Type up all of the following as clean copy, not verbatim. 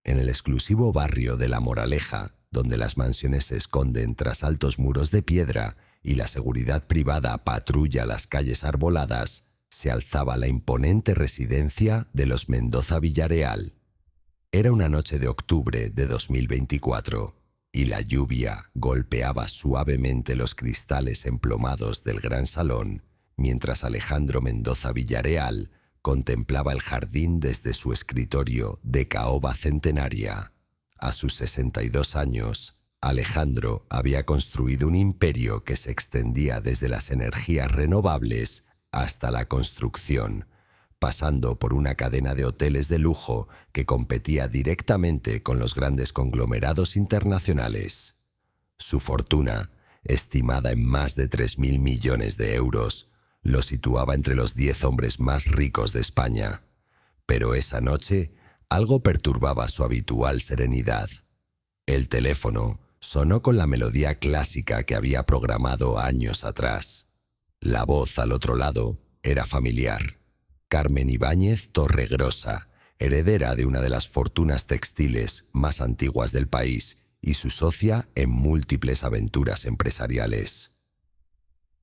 En el exclusivo barrio de La Moraleja, donde las mansiones se esconden tras altos muros de piedra y la seguridad privada patrulla las calles arboladas, se alzaba la imponente residencia de los Mendoza Villarreal. Era una noche de octubre de 2024 y la lluvia golpeaba suavemente los cristales emplomados del gran salón, mientras Alejandro Mendoza Villarreal contemplaba el jardín desde su escritorio de caoba centenaria. A sus 62 años, Alejandro había construido un imperio que se extendía desde las energías renovables hasta la construcción, pasando por una cadena de hoteles de lujo que competía directamente con los grandes conglomerados internacionales. Su fortuna, estimada en más de 3.000 millones de euros, lo situaba entre los 10 hombres más ricos de España. Pero esa noche, algo perturbaba su habitual serenidad. El teléfono sonó con la melodía clásica que había programado años atrás. La voz al otro lado era familiar. Carmen Ibáñez Torregrosa, heredera de una de las fortunas textiles más antiguas del país y su socia en múltiples aventuras empresariales.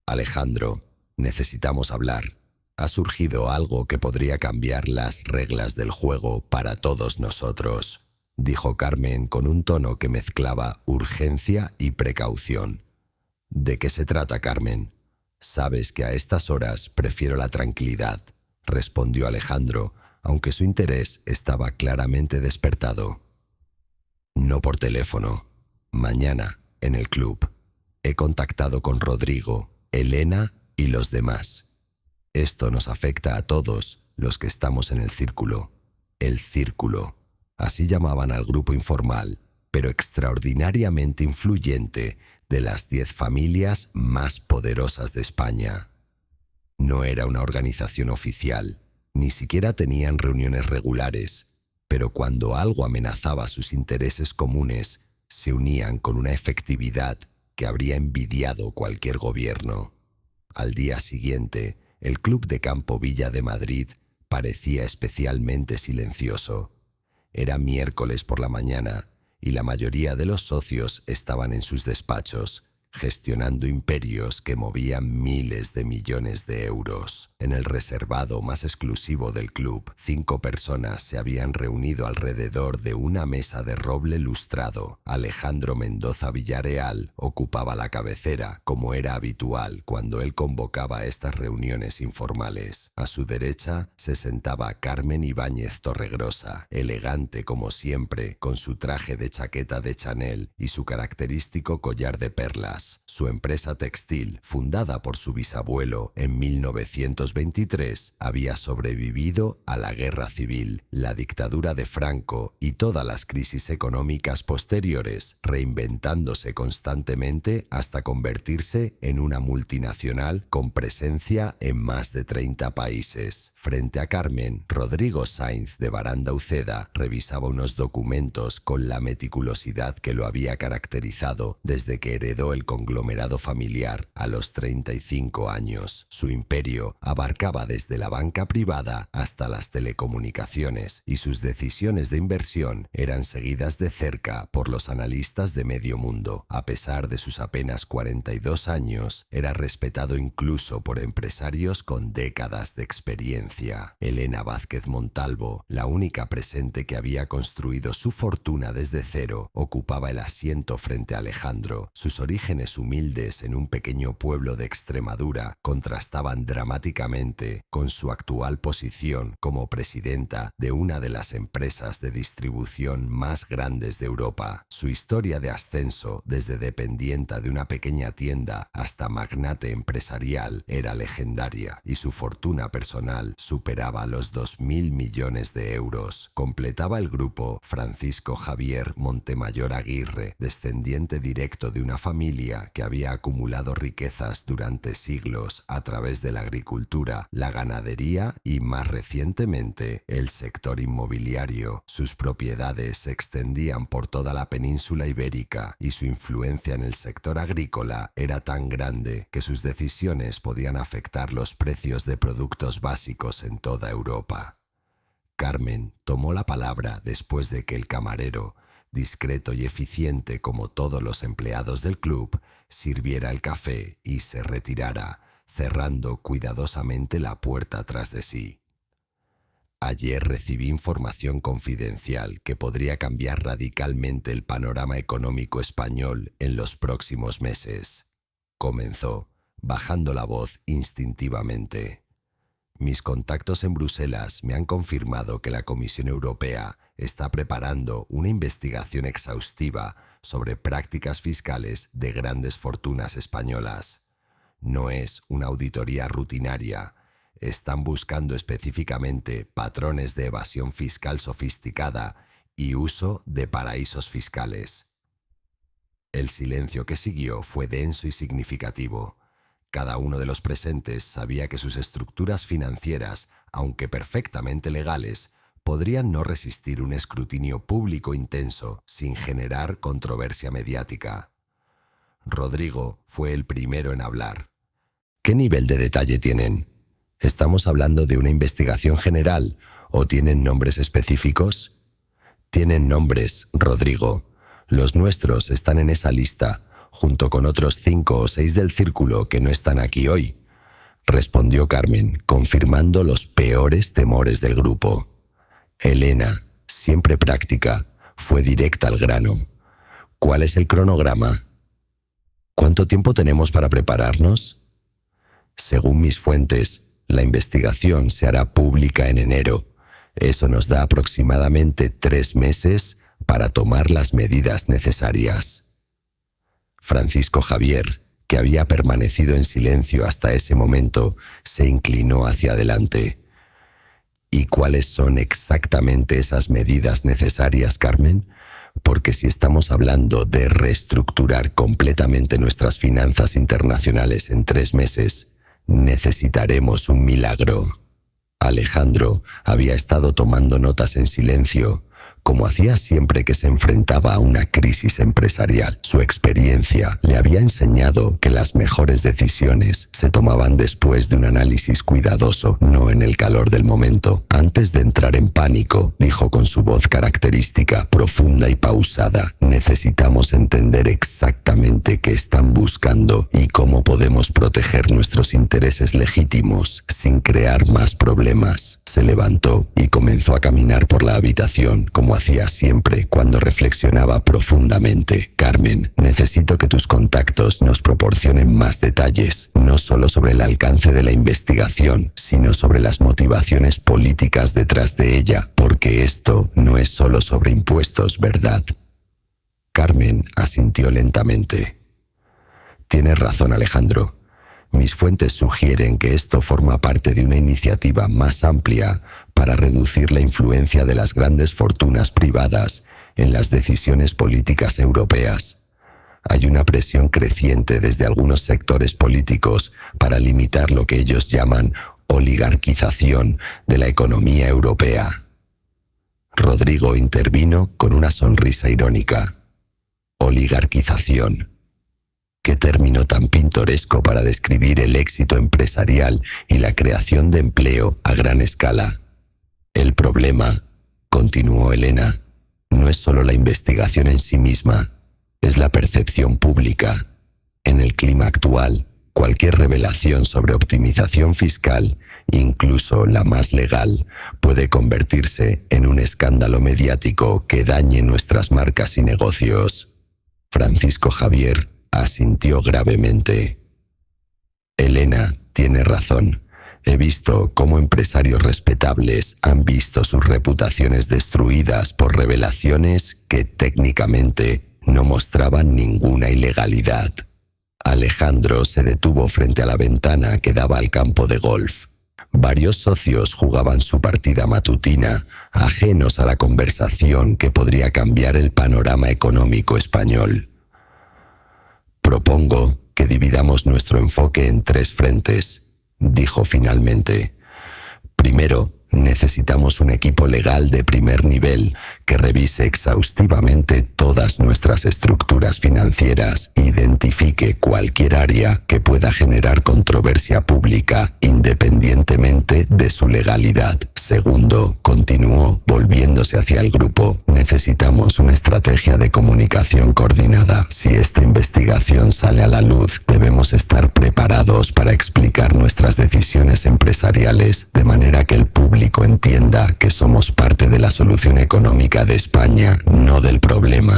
Alejandro, necesitamos hablar. Ha surgido algo que podría cambiar las reglas del juego para todos nosotros, dijo Carmen con un tono que mezclaba urgencia y precaución. ¿De qué se trata, Carmen? Sabes que a estas horas prefiero la tranquilidad, respondió Alejandro, aunque su interés estaba claramente despertado. No por teléfono. Mañana, en el club. He contactado con Rodrigo, Elena y los demás. Esto nos afecta a todos los que estamos en el círculo. El círculo. Así llamaban al grupo informal, pero extraordinariamente influyente, de las 10 familias más poderosas de España. No era una organización oficial, ni siquiera tenían reuniones regulares, pero cuando algo amenazaba sus intereses comunes, se unían con una efectividad que habría envidiado cualquier gobierno. Al día siguiente, el Club de Campo Villa de Madrid parecía especialmente silencioso. Era miércoles por la mañana y la mayoría de los socios estaban en sus despachos, gestionando imperios que movían miles de millones de euros. En el reservado más exclusivo del club, 5 personas se habían reunido alrededor de una mesa de roble lustrado. Alejandro Mendoza Villarreal ocupaba la cabecera, como era habitual cuando él convocaba estas reuniones informales. A su derecha se sentaba Carmen Ibáñez Torregrosa, elegante como siempre, con su traje de chaqueta de Chanel y su característico collar de perlas. Su empresa textil, fundada por su bisabuelo en 1923, había sobrevivido a la guerra civil, la dictadura de Franco y todas las crisis económicas posteriores, reinventándose constantemente hasta convertirse en una multinacional con presencia en más de 30 países. Frente a Carmen, Rodrigo Sainz de Baranda Uceda revisaba unos documentos con la meticulosidad que lo había caracterizado desde que heredó el conglomerado familiar a los 35 años. Su imperio abarcaba desde la banca privada hasta las telecomunicaciones y sus decisiones de inversión eran seguidas de cerca por los analistas de medio mundo. A pesar de sus apenas 42 años, era respetado incluso por empresarios con décadas de experiencia. Elena Vázquez Montalvo, la única presente que había construido su fortuna desde cero, ocupaba el asiento frente a Alejandro. Sus orígenes humildes en un pequeño pueblo de Extremadura contrastaban dramáticamente con su actual posición como presidenta de una de las empresas de distribución más grandes de Europa. Su historia de ascenso desde dependienta de una pequeña tienda hasta magnate empresarial era legendaria y su fortuna personal superaba los 2.000 millones de euros. Completaba el grupo Francisco Javier Montemayor Aguirre, descendiente directo de una familia que había acumulado riquezas durante siglos a través de la agricultura, la ganadería y, más recientemente, el sector inmobiliario. Sus propiedades se extendían por toda la península ibérica y su influencia en el sector agrícola era tan grande que sus decisiones podían afectar los precios de productos básicos en toda Europa. Carmen tomó la palabra después de que el camarero, discreto y eficiente como todos los empleados del club, sirviera el café y se retirara, cerrando cuidadosamente la puerta tras de sí. Ayer recibí información confidencial que podría cambiar radicalmente el panorama económico español en los próximos meses. Comenzó, bajando la voz instintivamente. Mis contactos en Bruselas me han confirmado que la Comisión Europea está preparando una investigación exhaustiva sobre prácticas fiscales de grandes fortunas españolas. No es una auditoría rutinaria. Están buscando específicamente patrones de evasión fiscal sofisticada y uso de paraísos fiscales. El silencio que siguió fue denso y significativo. Cada uno de los presentes sabía que sus estructuras financieras, aunque perfectamente legales, podrían no resistir un escrutinio público intenso sin generar controversia mediática. Rodrigo fue el primero en hablar. ¿Qué nivel de detalle tienen? ¿Estamos hablando de una investigación general o tienen nombres específicos? Tienen nombres, Rodrigo. Los nuestros están en esa lista, junto con otros 5 o 6 del círculo que no están aquí hoy, respondió Carmen, confirmando los peores temores del grupo. Elena, siempre práctica, fue directa al grano. ¿Cuál es el cronograma? ¿Cuánto tiempo tenemos para prepararnos? Según mis fuentes, la investigación se hará pública en enero. Eso nos da aproximadamente 3 meses para tomar las medidas necesarias. Francisco Javier, que había permanecido en silencio hasta ese momento, se inclinó hacia adelante. ¿Y cuáles son exactamente esas medidas necesarias, Carmen? Porque si estamos hablando de reestructurar completamente nuestras finanzas internacionales en 3 meses, necesitaremos un milagro. Alejandro había estado tomando notas en silencio, como hacía siempre que se enfrentaba a una crisis empresarial. Su experiencia le había enseñado que las mejores decisiones se tomaban después de un análisis cuidadoso, no en el calor del momento. Antes de entrar en pánico, dijo con su voz característica, profunda y pausada, necesitamos entender exactamente qué están buscando y cómo podemos proteger nuestros intereses legítimos sin crear más problemas. Se levantó y comenzó a caminar por la habitación, como hacía siempre cuando reflexionaba profundamente. Carmen, necesito que tus contactos nos proporcionen más detalles, no solo sobre el alcance de la investigación, sino sobre las motivaciones políticas detrás de ella, porque esto no es solo sobre impuestos, ¿verdad? Carmen asintió lentamente. Tienes razón, Alejandro. Mis fuentes sugieren que esto forma parte de una iniciativa más amplia para reducir la influencia de las grandes fortunas privadas en las decisiones políticas europeas. Hay una presión creciente desde algunos sectores políticos para limitar lo que ellos llaman oligarquización de la economía europea. Rodrigo intervino con una sonrisa irónica. Oligarquización. Qué término tan pintoresco para describir el éxito empresarial y la creación de empleo a gran escala. El problema, continuó Elena, no es solo la investigación en sí misma, es la percepción pública. En el clima actual, cualquier revelación sobre optimización fiscal, incluso la más legal, puede convertirse en un escándalo mediático que dañe nuestras marcas y negocios. Francisco Javier asintió gravemente. Elena tiene razón. He visto cómo empresarios respetables han visto sus reputaciones destruidas por revelaciones que técnicamente no mostraban ninguna ilegalidad. Alejandro se detuvo frente a la ventana que daba al campo de golf. Varios socios jugaban su partida matutina, ajenos a la conversación que podría cambiar el panorama económico español. Propongo que dividamos nuestro enfoque en 3 frentes, dijo finalmente. Primero, necesitamos un equipo legal de primer nivel que revise exhaustivamente todas nuestras estructuras financieras e identifique cualquier área que pueda generar controversia pública independientemente de su legalidad. Segundo, continuó, volviéndose hacia el grupo, necesitamos una estrategia de comunicación coordinada. Si esta investigación sale a la luz, debemos estar preparados para explicar nuestras decisiones empresariales de manera que el público entienda que somos parte de la solución económica de España, no del problema.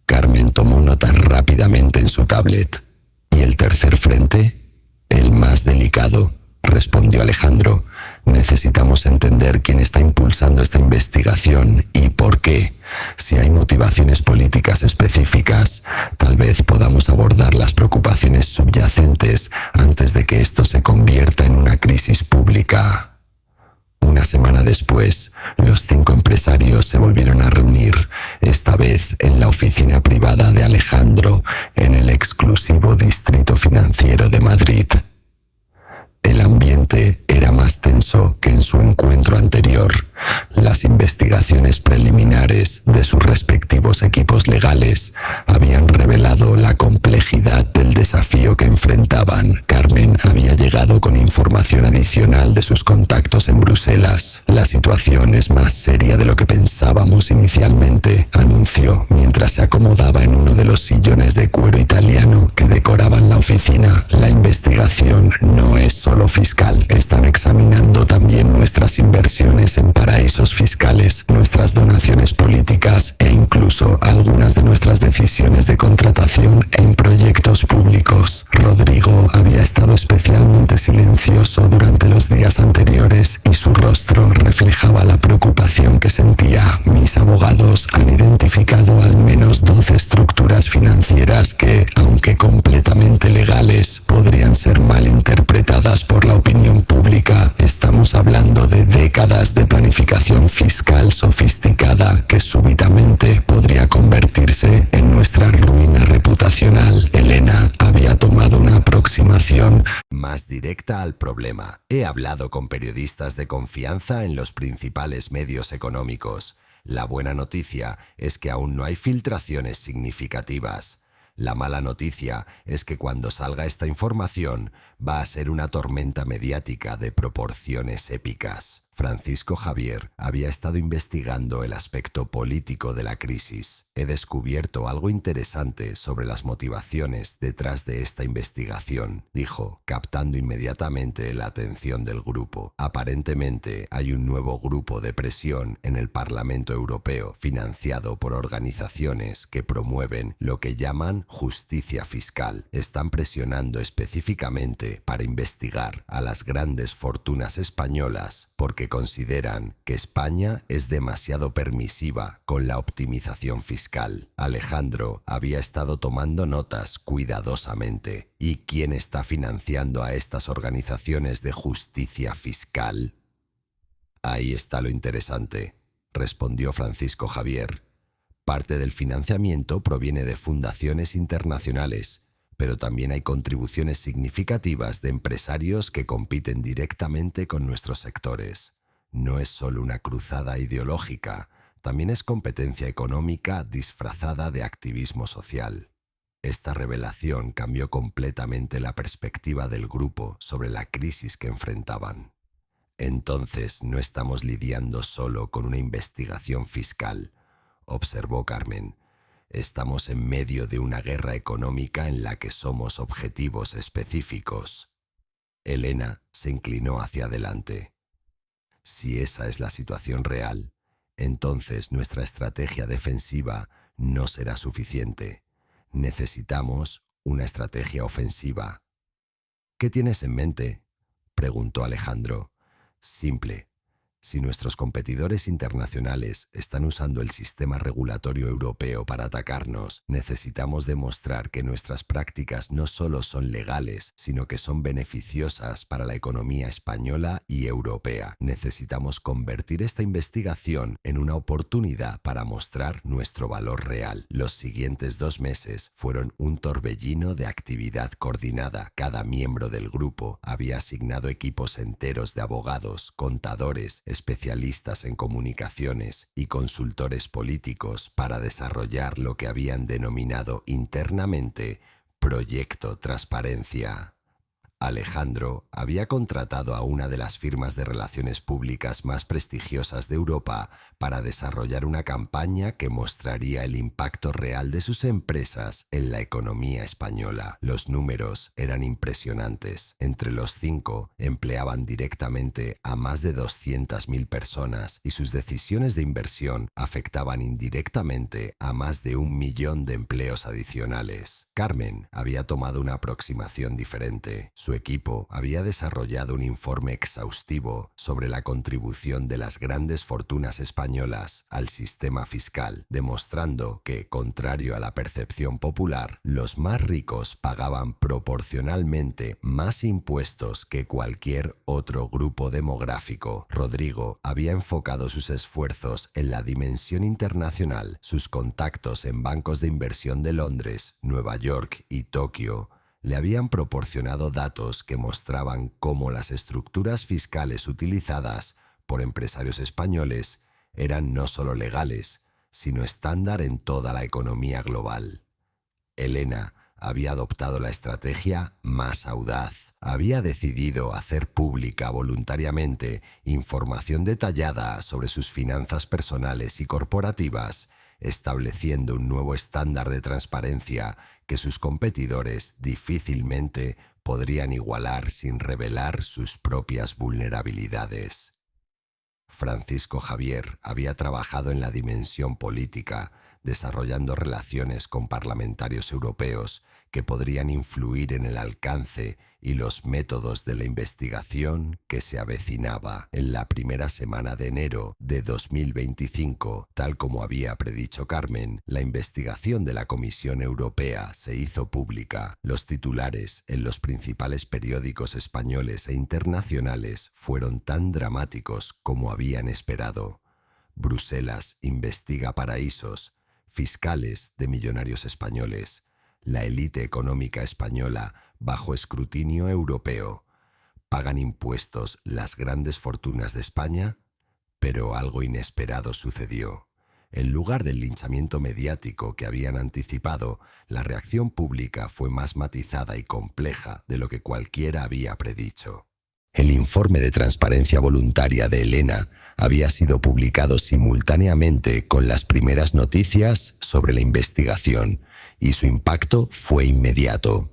Carmen tomó notas rápidamente en su tablet. ¿Y el tercer frente? El más delicado, respondió Alejandro. Necesitamos entender quién está impulsando esta investigación y por qué. Si hay motivaciones políticas específicas, tal vez podamos abordar las preocupaciones subyacentes antes de que esto se convierta en una crisis pública. Una semana después, los 5 empresarios se volvieron a reunir, esta vez en la oficina privada de Alejandro, en el exclusivo distrito financiero de Madrid. El ambiente era más tenso que en su encuentro anterior. Las investigaciones preliminares de sus respectivos equipos legales habían revelado la complejidad del desafío que enfrentaban. Carmen había llegado con información adicional de sus contactos en Bruselas. La situación es más seria de lo que pensábamos inicialmente, anunció mientras se acomodaba en uno de los sillones de cuero italiano que decoraban la oficina. La investigación no es solo fiscal. Están examinando también nuestras inversiones en paraísos fiscales, nuestras donaciones políticas e incluso algunas de nuestras decisiones de contratación en proyectos públicos. Rodrigo había estado especialmente silencioso durante los días anteriores y su rostro reflejaba la preocupación que sentía. Mis abogados han identificado al menos 12 estructuras financieras que, aunque completamente legales, podrían ser malinterpretadas por la opinión pública. Estamos hablando de décadas de planificación fiscal sofisticada que súbitamente podría convertirse en nuestra ruina reputacional. Elena había tomado una aproximación más directa al problema. He hablado con periodistas de confianza en los principales medios económicos. La buena noticia es que aún no hay filtraciones significativas. La mala noticia es que cuando salga esta información va a ser una tormenta mediática de proporciones épicas. Francisco Javier había estado investigando el aspecto político de la crisis. He descubierto algo interesante sobre las motivaciones detrás de esta investigación, dijo, captando inmediatamente la atención del grupo. Aparentemente hay un nuevo grupo de presión en el Parlamento Europeo, financiado por organizaciones que promueven lo que llaman justicia fiscal. Están presionando específicamente para investigar a las grandes fortunas españolas porque consideran que España es demasiado permisiva con la optimización fiscal. Alejandro había estado tomando notas cuidadosamente. ¿Y quién está financiando a estas organizaciones de justicia fiscal? Ahí está lo interesante, respondió Francisco Javier. Parte del financiamiento proviene de fundaciones internacionales, pero también hay contribuciones significativas de empresarios que compiten directamente con nuestros sectores. No es solo una cruzada ideológica, también es competencia económica disfrazada de activismo social. Esta revelación cambió completamente la perspectiva del grupo sobre la crisis que enfrentaban. Entonces no estamos lidiando solo con una investigación fiscal, observó Carmen. Estamos en medio de una guerra económica en la que somos objetivos específicos. Elena se inclinó hacia adelante. Si esa es la situación real, entonces nuestra estrategia defensiva no será suficiente. Necesitamos una estrategia ofensiva. ¿Qué tienes en mente?, preguntó Alejandro. Simple. Si nuestros competidores internacionales están usando el sistema regulatorio europeo para atacarnos, necesitamos demostrar que nuestras prácticas no solo son legales, sino que son beneficiosas para la economía española y europea. Necesitamos convertir esta investigación en una oportunidad para mostrar nuestro valor real. Los siguientes 2 meses fueron un torbellino de actividad coordinada. Cada miembro del grupo había asignado equipos enteros de abogados, contadores, especialistas en comunicaciones y consultores políticos para desarrollar lo que habían denominado internamente Proyecto Transparencia. Alejandro había contratado a una de las firmas de relaciones públicas más prestigiosas de Europa para desarrollar una campaña que mostraría el impacto real de sus empresas en la economía española. Los números eran impresionantes. Entre los 5 empleaban directamente a más de 200.000 personas y sus decisiones de inversión afectaban indirectamente a más de 1 millón de empleos adicionales. Carmen había tomado una aproximación diferente. Su equipo había desarrollado un informe exhaustivo sobre la contribución de las grandes fortunas españolas al sistema fiscal, demostrando que, contrario a la percepción popular, los más ricos pagaban proporcionalmente más impuestos que cualquier otro grupo demográfico. Rodrigo había enfocado sus esfuerzos en la dimensión internacional. Sus contactos en bancos de inversión de Londres, Nueva York y Tokio le habían proporcionado datos que mostraban cómo las estructuras fiscales utilizadas por empresarios españoles eran no solo legales, sino estándar en toda la economía global. Elena había adoptado la estrategia más audaz. Había decidido hacer pública voluntariamente información detallada sobre sus finanzas personales y corporativas, estableciendo un nuevo estándar de transparencia que sus competidores difícilmente podrían igualar sin revelar sus propias vulnerabilidades. Francisco Javier había trabajado en la dimensión política, desarrollando relaciones con parlamentarios europeos que podrían influir en el alcance y los métodos de la investigación que se avecinaba. En la primera semana de enero de 2025, tal como había predicho Carmen, la investigación de la Comisión Europea se hizo pública. Los titulares en los principales periódicos españoles e internacionales fueron tan dramáticos como habían esperado. Bruselas investiga paraísos fiscales de millonarios españoles. La élite económica española bajo escrutinio europeo. ¿Pagan impuestos las grandes fortunas de España? Pero algo inesperado sucedió. En lugar del linchamiento mediático que habían anticipado, la reacción pública fue más matizada y compleja de lo que cualquiera había predicho. El informe de transparencia voluntaria de Elena había sido publicado simultáneamente con las primeras noticias sobre la investigación, y su impacto fue inmediato.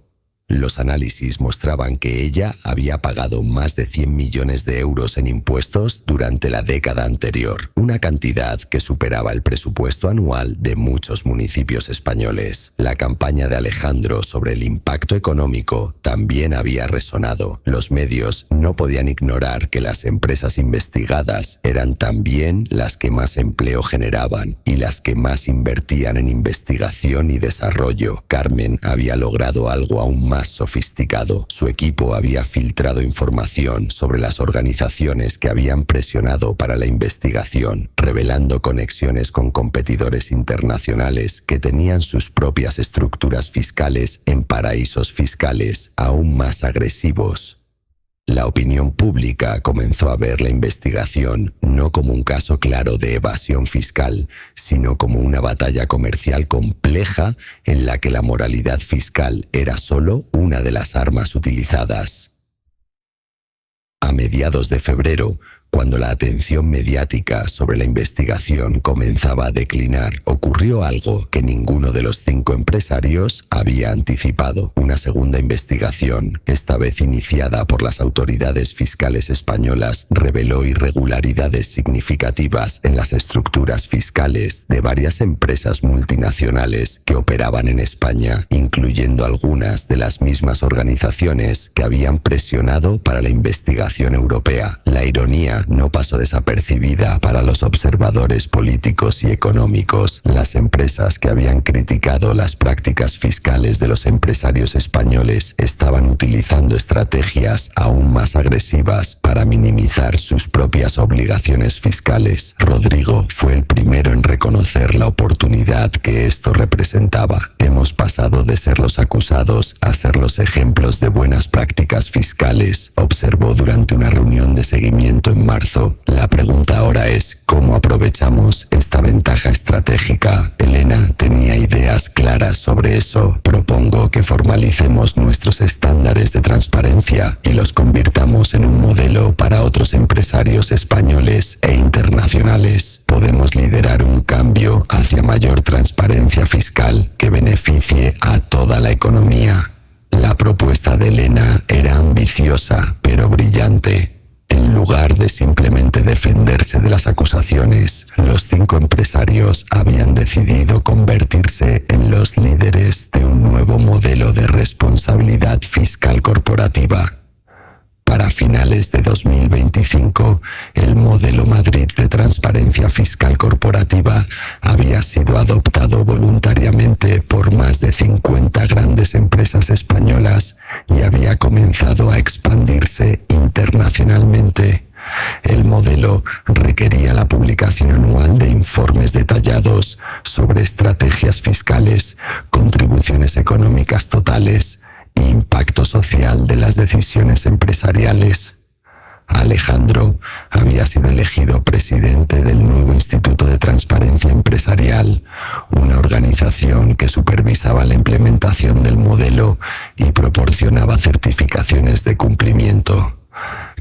Los análisis mostraban que ella había pagado más de 100 millones de euros en impuestos durante la década anterior, una cantidad que superaba el presupuesto anual de muchos municipios españoles. La campaña de Alejandro sobre el impacto económico también había resonado. Los medios no podían ignorar que las empresas investigadas eran también las que más empleo generaban y las que más invertían en investigación y desarrollo. Carmen había logrado algo aún más sofisticado. Su equipo había filtrado información sobre las organizaciones que habían presionado para la investigación, revelando conexiones con competidores internacionales que tenían sus propias estructuras fiscales en paraísos fiscales aún más agresivos. La opinión pública comenzó a ver la investigación no como un caso claro de evasión fiscal, sino como una batalla comercial compleja en la que la moralidad fiscal era solo una de las armas utilizadas. A mediados de febrero, cuando la atención mediática sobre la investigación comenzaba a declinar, ocurrió algo que ninguno de los 5 empresarios había anticipado. Una segunda investigación, esta vez iniciada por las autoridades fiscales españolas, reveló irregularidades significativas en las estructuras fiscales de varias empresas multinacionales que operaban en España, incluyendo algunas de las mismas organizaciones que habían presionado para la investigación europea. La ironía no pasó desapercibida para los observadores políticos y económicos. Las empresas que habían criticado las prácticas fiscales de los empresarios españoles estaban utilizando estrategias aún más agresivas para minimizar sus propias obligaciones fiscales. Rodrigo fue el primero en reconocer la oportunidad que esto representaba. hemos pasado de ser los acusados a ser los ejemplos de buenas prácticas fiscales, observó durante una reunión de seguimiento en marzo. La pregunta ahora es, ¿cómo aprovechamos esta ventaja estratégica? Elena tenía ideas claras sobre eso. Propongo que formalicemos nuestros estándares de transparencia y los convirtamos en un modelo para otros empresarios españoles e internacionales. Podemos liderar un cambio hacia mayor transparencia fiscal que beneficie a toda la economía. La propuesta de Elena era ambiciosa, pero brillante. En lugar de simplemente defenderse de las acusaciones, los 5 empresarios habían decidido convertirse en los líderes de un nuevo modelo de responsabilidad fiscal corporativa. Para finales de 2025, el modelo Madrid de transparencia fiscal corporativa había sido adoptado voluntariamente por más de 50 grandes empresas españolas y había comenzado a expandirse internacionalmente. El modelo requería la publicación anual de informes detallados sobre estrategias fiscales, contribuciones económicas totales, impacto social de las decisiones empresariales. Alejandro había sido elegido presidente del nuevo Instituto de Transparencia Empresarial, una organización que supervisaba la implementación del modelo y proporcionaba certificaciones de cumplimiento.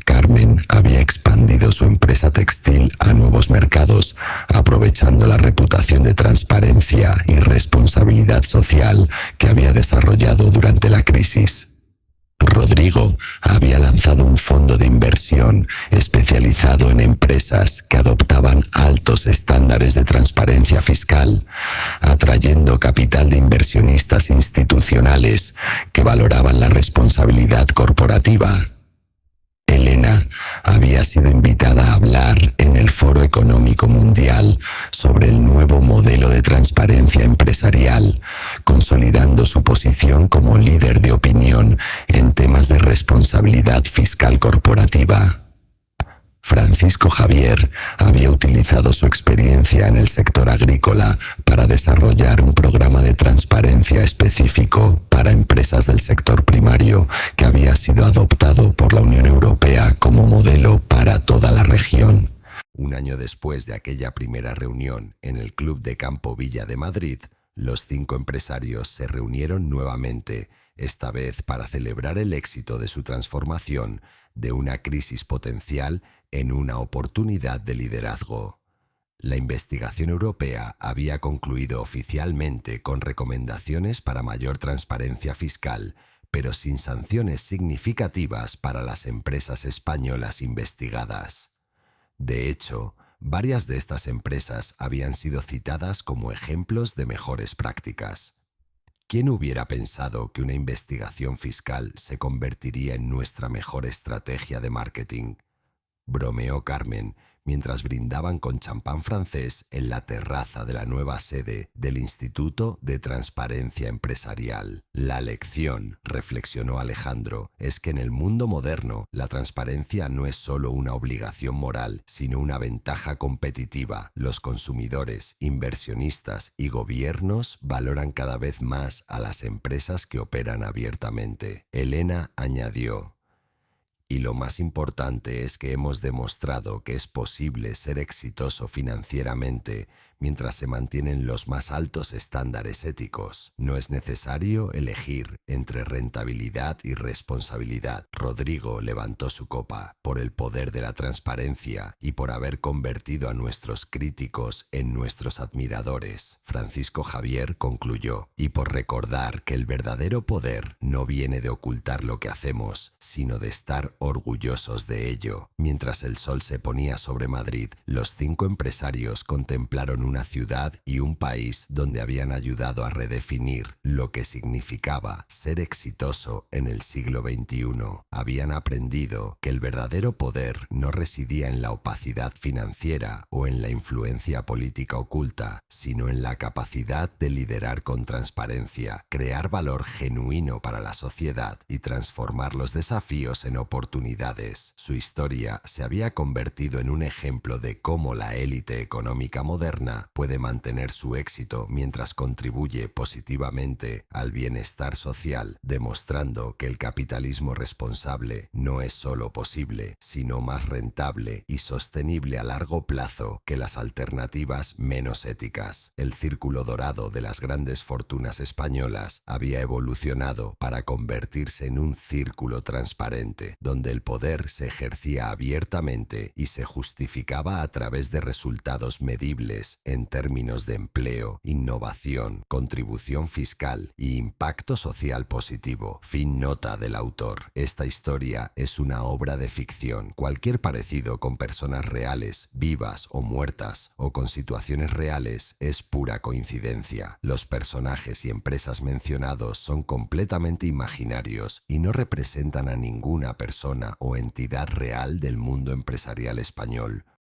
Carmen había expandido su empresa textil a nuevos mercados, aprovechando la reputación de transparencia y responsabilidad social que había desarrollado durante la crisis. Rodrigo había lanzado un fondo de inversión especializado en empresas que adoptaban altos estándares de transparencia fiscal, atrayendo capital de inversionistas institucionales que valoraban la responsabilidad corporativa. Elena había sido invitada a hablar en el Foro Económico Mundial sobre el nuevo modelo de transparencia empresarial, consolidando su posición como líder de opinión en temas de responsabilidad fiscal corporativa. Francisco Javier había utilizado su experiencia en el sector agrícola para desarrollar un programa de transparencia específico para empresas del sector primario que había sido adoptado por la Unión Europea como modelo para toda la región. Un año después de aquella primera reunión en el Club de Campo Villa de Madrid, los 5 empresarios se reunieron nuevamente, esta vez para celebrar el éxito de su transformación de una crisis potencial en una oportunidad de liderazgo. La investigación europea había concluido oficialmente con recomendaciones para mayor transparencia fiscal, pero sin sanciones significativas para las empresas españolas investigadas. De hecho, varias de estas empresas habían sido citadas como ejemplos de mejores prácticas. ¿Quién hubiera pensado que una investigación fiscal se convertiría en nuestra mejor estrategia de marketing? Bromeó Carmen mientras brindaban con champán francés en la terraza de la nueva sede del Instituto de Transparencia Empresarial. La lección, reflexionó Alejandro, es que en el mundo moderno la transparencia no es solo una obligación moral, sino una ventaja competitiva. Los consumidores, inversionistas y gobiernos valoran cada vez más a las empresas que operan abiertamente. Elena añadió: y lo más importante es que hemos demostrado que es posible ser exitoso financieramente mientras se mantienen los más altos estándares éticos. No es necesario elegir entre rentabilidad y responsabilidad. Rodrigo levantó su copa por el poder de la transparencia y por haber convertido a nuestros críticos en nuestros admiradores. Francisco Javier concluyó: y por recordar que el verdadero poder no viene de ocultar lo que hacemos, sino de estar orgullosos de ello. Mientras el sol se ponía sobre Madrid, los 5 empresarios contemplaron una ciudad y un país donde habían ayudado a redefinir lo que significaba ser exitoso en el siglo XXI. Habían aprendido que el verdadero poder no residía en la opacidad financiera o en la influencia política oculta, sino en la capacidad de liderar con transparencia, crear valor genuino para la sociedad y transformar los desafíos en oportunidades. Su historia se había convertido en un ejemplo de cómo la élite económica moderna persona puede mantener su éxito mientras contribuye positivamente al bienestar social, demostrando que el capitalismo responsable no es solo posible, sino más rentable y sostenible a largo plazo que las alternativas menos éticas. El círculo dorado de las grandes fortunas españolas había evolucionado para convertirse en un círculo transparente, donde el poder se ejercía abiertamente y se justificaba a través de resultados medibles en términos de empleo, innovación, contribución fiscal y impacto social positivo. Fin nota del autor. Esta historia es una obra de ficción. Cualquier parecido con personas reales, vivas o muertas, o con situaciones reales, es pura coincidencia. Los personajes y empresas mencionados son completamente imaginarios y no representan a ninguna persona o entidad real del mundo empresarial español.